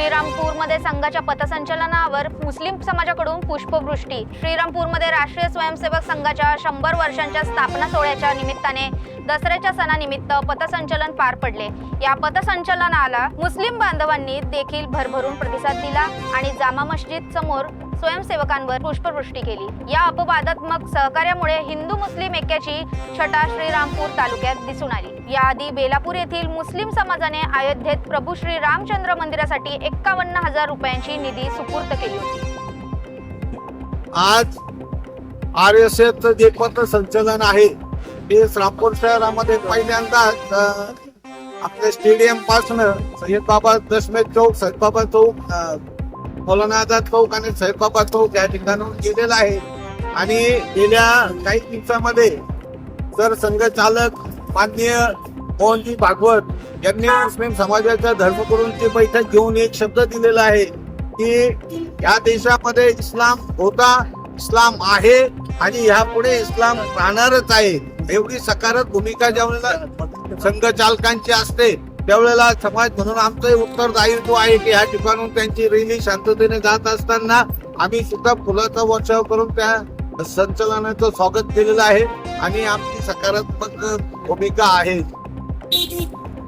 श्रीरामपूरमध्ये संघाच्या पथसंचलनावर मुस्लिम समाजाकडून पुष्पवृष्टी। श्रीरामपूरमध्ये राष्ट्रीय स्वयंसेवक संघाच्या 100 वर्षांच्या स्थापना सोहळ्याच्या निमित्ताने दसऱ्याच्या सणानिमित्त पथसंचलन पार पडले। या पथसंचलनाला मुस्लिम बांधवांनी देखील भरभरून प्रतिसाद दिला आणि जामा मस्जिद समोर स्वयंसेवकांवर पुष्पवृष्टी केली। या अपवादात्मक सहकार्यामुळे हिंदू मुस्लिम ऐक्याची छटा श्रीरामपूर तालुक्यात दिसून आली। याआधी बेलापूर येथील मुस्लिम समाजाने अयोध्येत प्रभू श्री रामचंद्र मंदिरासाठी 51,000 रुपयांची निधी सुपूर्द केली होती। आज RSS जे पथसंचलन आहे ते श्रीरामपूर शहरामध्ये पहिल्यांदा आपल्या स्टेडियम पासून सय्यद बाबा दशमेध चौक, सय्यद बाबा चौक, मौलाना आझाद चौक आणि सय्यद बाबा चौक या ठिकाणाहून गेलेला आहे। आणि गेल्या काही दिवसामध्ये सर संघ चालक माननीय मोहनजी भागवत यांनी मुस्लिम समाजाच्या धर्मगुरूंची बैठक घेऊन एक शब्द दिलेला आहे की या देशामध्ये इस्लाम होता, इस्लाम आहे आणि यापुढे इस्लाम राहणारच आहे। एवढी सकारात्मक भूमिका ज्यावेळेला संघ चालकांची असते त्यावेळेला समाज म्हणून आमचं उत्तरदायित्व आहे की या ठिकाणून त्यांची रॅली शांततेने जात असताना आम्ही सुद्धा फुलाचा वर्षाव करून त्या संचलनाचं स्वागत केलेलं आहे आणि आमची सकारात्मक भूमिका आहे।